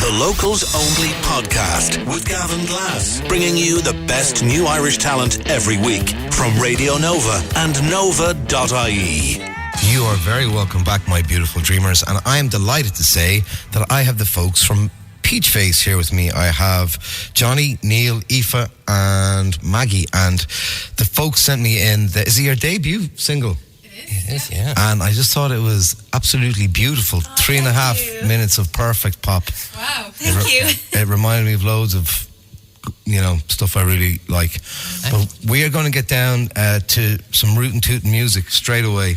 the Locals Only podcast with Gavin Glass, bringing you the best new Irish talent every week from Radio Nova and nova.ie. You are very welcome back, my beautiful dreamers, and I am delighted to say that I have the folks from Peachface here with me. I have Johnny, Neil, Aoife and Maggie, and the folks sent me in is it your debut single? It is, yeah. And I just thought it was absolutely beautiful. 3.5 minutes of perfect pop. Wow, thank you. It reminded me of loads of, stuff I really like. But we are going to get down to some rootin' tootin' music straight away.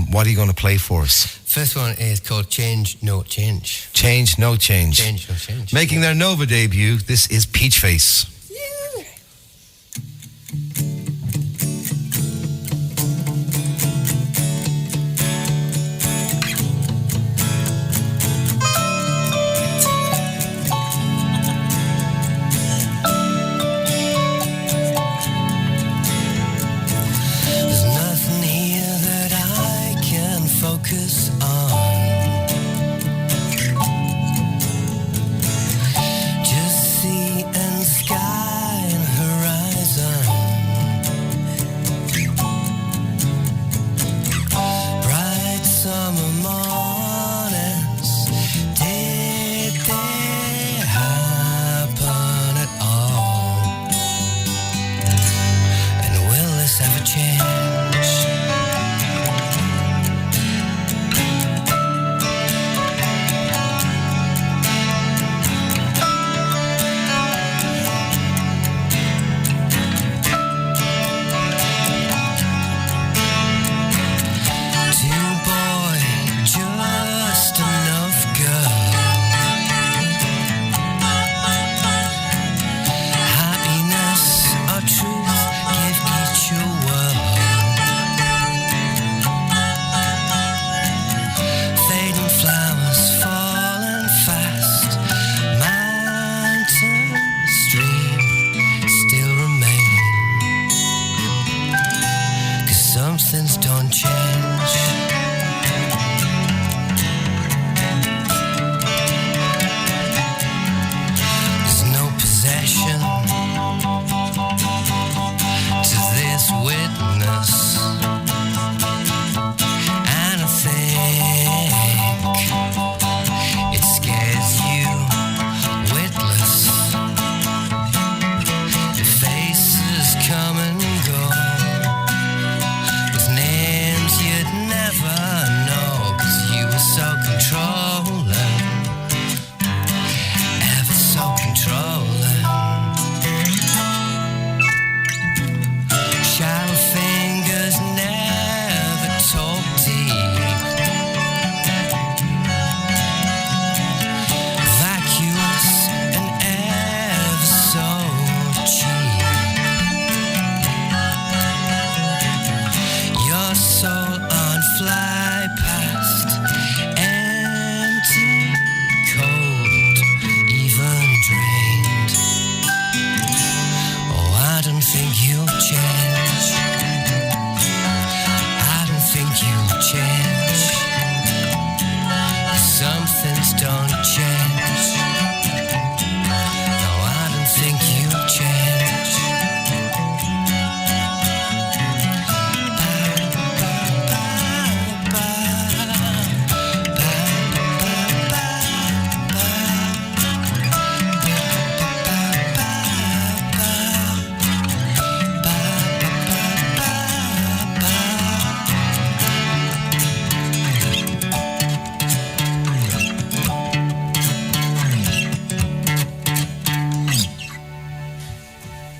What are you going to play for us? First one is called Change, No Change. Change, No Change. Change, No Change. Making their Nova debut, this is Peachface.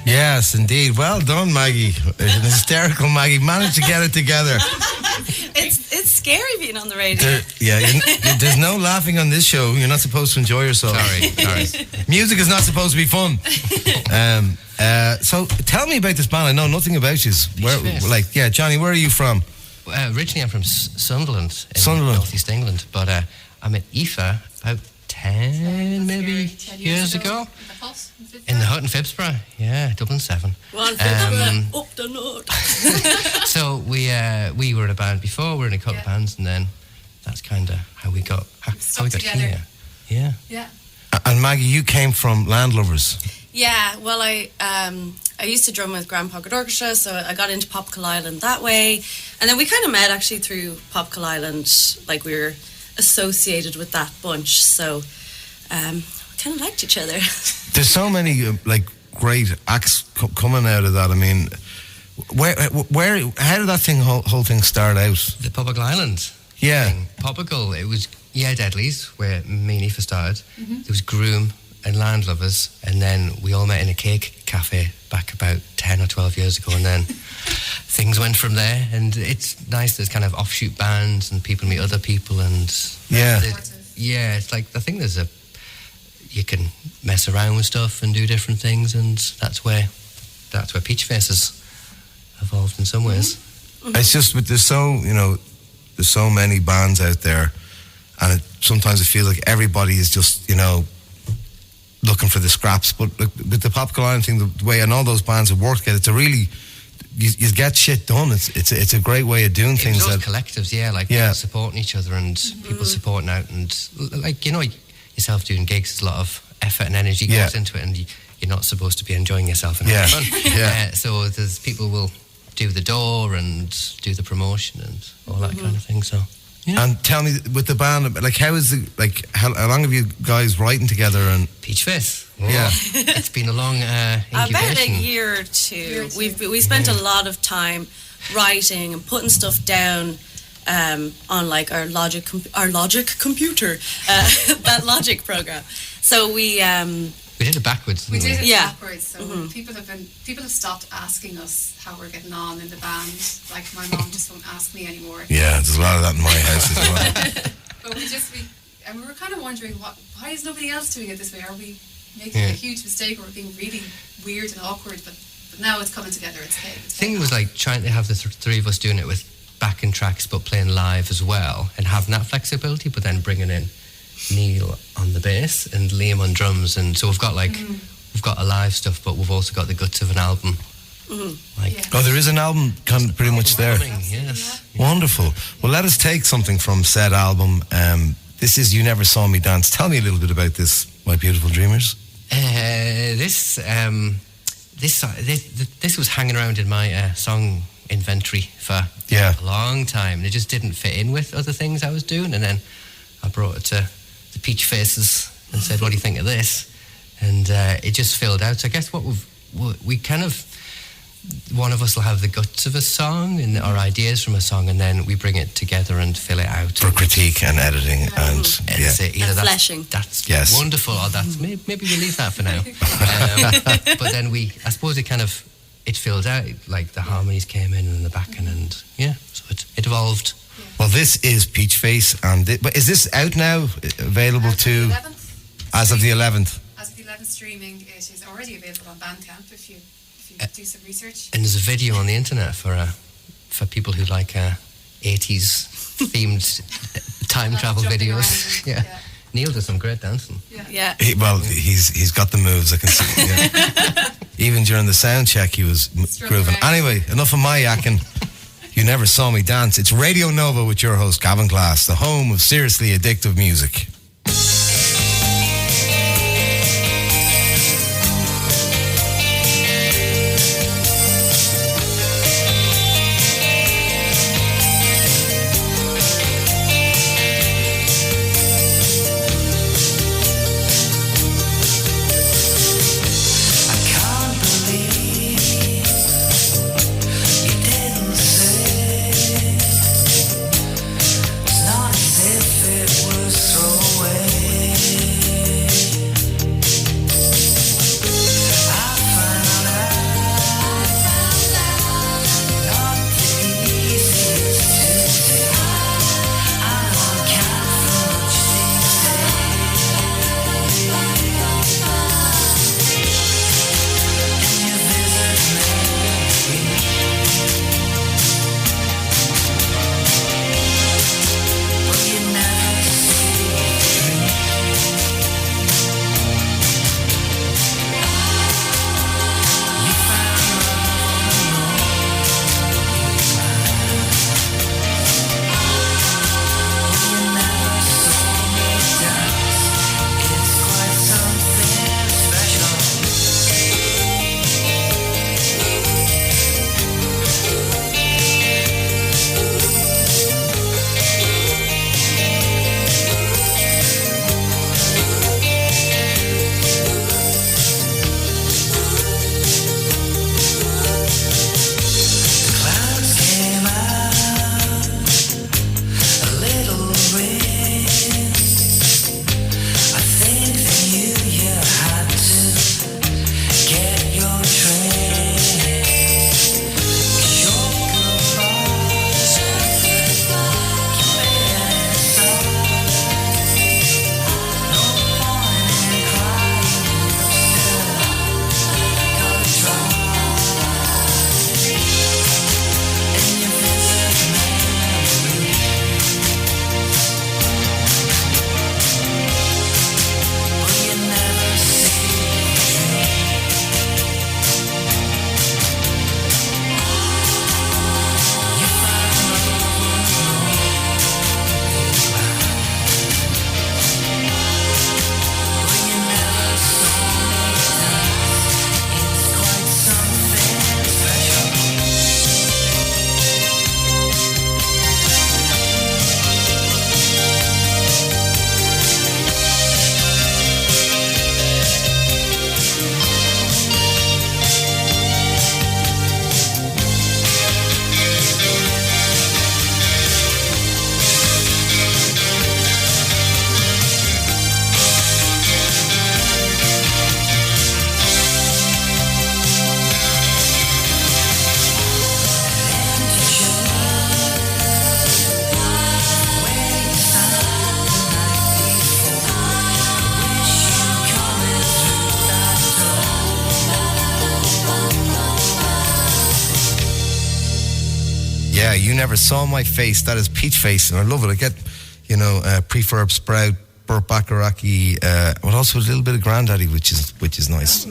Yes, indeed. Well done, Maggie. An hysterical Maggie. Managed to get it together. It's scary being on the radio. There's no laughing on this show. You're not supposed to enjoy yourself. Sorry. Music is not supposed to be fun. So tell me about this band. I know nothing about you. Johnny, where are you from? Originally, I'm from Sunderland, in northeast England, but I met Aoife about 10 maybe years ago. In the hut in Phibsborough, Dublin 7. One Phibsborough, up the north. So we were in a band before, we were in a couple of bands, and then that's kind of how we got together. here. Yeah. Yeah. And Maggie, you came from Landlovers. Yeah, well, I used to drum with Grand Pocket Orchestra, so I got into Popsicle Island that way. And then we kind of met actually through Popsicle Island, like we were associated with that bunch, so we kind of liked each other. There's so many like great acts coming out of that. I mean, where how did that whole thing start out? The Popsicle Island. Yeah. Popsicle, it was Deadlies, where me and Aoife started. There was Groom and Landlovers, and then we all met in a cake cafe back about 10 or 12 years ago, and then things went from there. And it's nice, there's kind of offshoot bands and people meet other people, and it's like, I think you can mess around with stuff and do different things, and that's where Peachface has evolved in some ways. It's just, but there's so many bands out there, and sometimes I feel like everybody is just, looking for the scraps. But with the Popsicle Island thing, the way, and all those bands have worked together, it's a really, you get shit done. It's a great way of doing things. Those collectives, people supporting each other and people supporting out, and like, yourself doing gigs, there's a lot of effort and energy goes into it, and you're not supposed to be enjoying yourself and having fun. So there's people will do the door and do the promotion and all that kind of thing. So. Yeah. And tell me, with the band, like, how long have you guys writing together? And Peachface. Yeah, it's been a long incubation. About a year or two. We spent a lot of time writing and putting stuff down on like our Logic computer, that Logic program. So we did it backwards. We did it backwards. So people have stopped asking us how we're getting on in the band. Like, my mom just won't ask me anymore. Yeah, there's a lot of that in my house as well. But we were kind of wondering, why is nobody else doing it this way? Are we making a huge mistake, or being really weird and awkward? But now it's coming together. It's okay. The thing was like trying to have the three of us doing it with backing tracks, but playing live as well, and having that flexibility, but then bringing in Neil on the bass and Liam on drums, and so we've got a live stuff, but we've also got the guts of an album. There is an album kind of pretty much there. Yes. Wonderful. Well, let us take something from said album. This is You Never Saw Me Dance. Tell me a little bit about this, my beautiful dreamers. This was hanging around in my song inventory for a long time, and it just didn't fit in with other things I was doing, and then I brought it to the Peachfaces and said, what do you think of this? And it just filled out. So I guess we kind of, one of us will have the guts of a song and our ideas from a song, and then we bring it together and fill it out for critique and editing and fleshing. That's wonderful, or that's maybe we'll leave that for now. But then I suppose it filled out, like the harmonies came in and the backing, and so it evolved. Well, this is Peachface, but is this out now? Available to as of the 11th? As of the 11th, streaming. It is already available on Bandcamp if you do some research. And there's a video on the internet for people who like 80s themed time travel videos. Yeah. Neil does some great dancing. Yeah. He's got the moves, I can see. Yeah. Even during the sound check, he was grooving. Anyway, enough of my yakking. You Never Saw Me Dance. It's Radio Nova with your host, Gavin Glass, the home of seriously addictive music. Not as if it was thrown never saw my face. That is Peachface, and I love it. I get, prefurb sprout, Burt Bacharach-y, but also a little bit of Grandaddy, which is nice.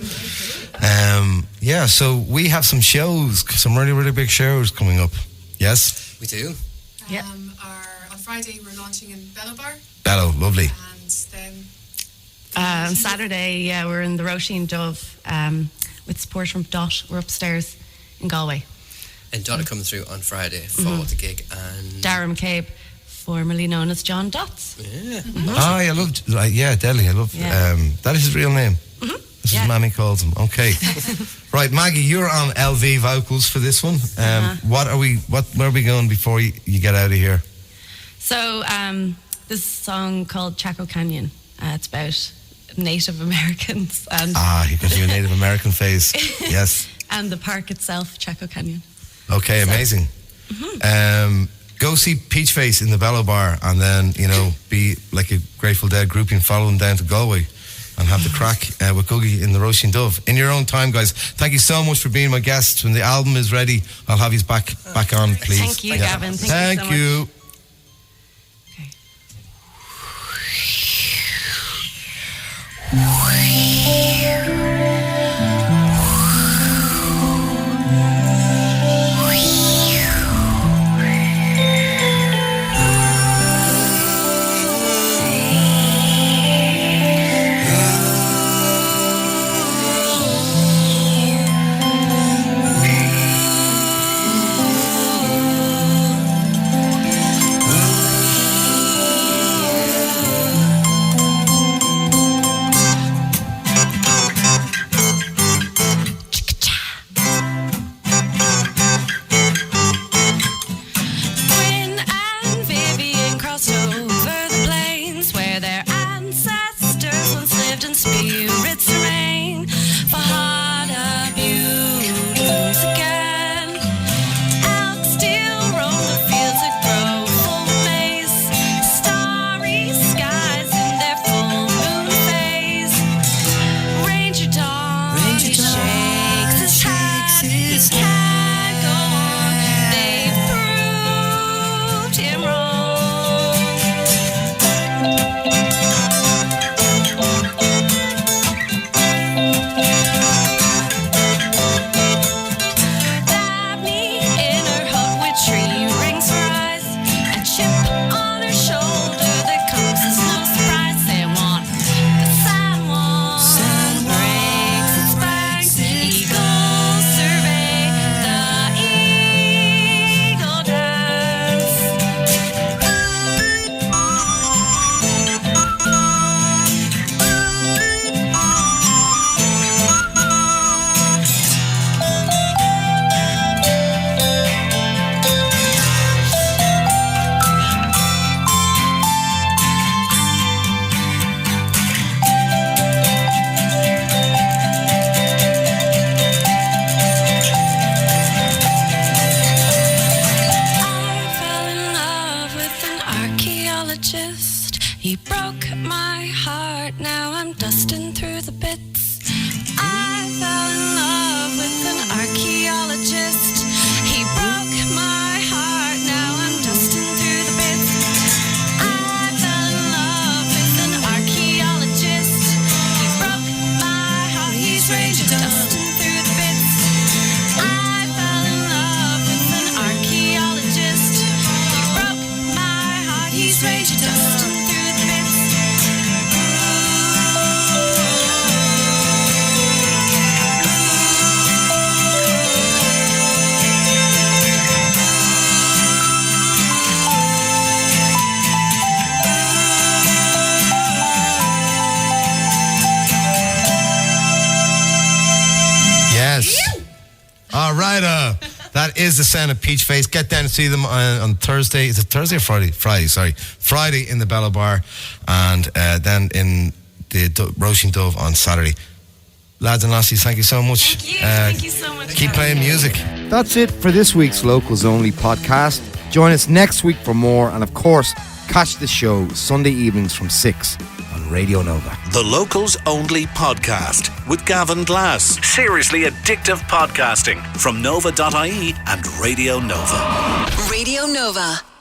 So we have some shows, some really, really big shows coming up. Yes? We do. Yeah. On Friday, we're launching in Bellow Bar. Bellow, lovely. And then... On Saturday, we're in the Roisin Dove with support from Dot. We're upstairs in Galway. And Dot are coming through on Friday for the gig. And Darren McCabe, formerly known as John Dots. Yeah. I love, Deli, I love, that is his real name. This is Mammy calls him. Okay. Right, Maggie, you're on LV vocals for this one. Where are we going before you get out of here? So, this is a song called Chaco Canyon. It's about Native Americans and you got your Native American face. Yes. And the park itself, Chaco Canyon. Okay, amazing. Go see Peachface in the Bellow Bar, and then be like a Grateful Dead groupie and follow them down to Galway and have the crack with Googie in the Roisin Dove in your own time, guys. Thank you so much for being my guests. When the album is ready, I'll have you back on, please. Thank you, Gavin. Thank you. He broke my heart, now I'm dusting through the bits. I fell in love with an archaeologist. He broke my heart, now I'm dusting through the bits. I fell in love with an archaeologist. He broke my heart, he's raging, dusting through the bits. I fell in love with an archaeologist. He broke my heart, he's raging, dusting through the bits. Yes. All right. That is the sound of Peachface. Get down and see them on Thursday. Is it Thursday or Friday? Friday in the Bellow Bar, and then in the Roisin Dove on Saturday. Lads and lassies, thank you so much. Thank you so much. Keep playing music. That's it for this week's Locals Only podcast. Join us next week for more, and of course, catch the show Sunday evenings from 6 on Radio Nova. The Locals Only podcast with Gavin Glass. Seriously addictive podcasting from nova.ie and Radio Nova. Radio Nova.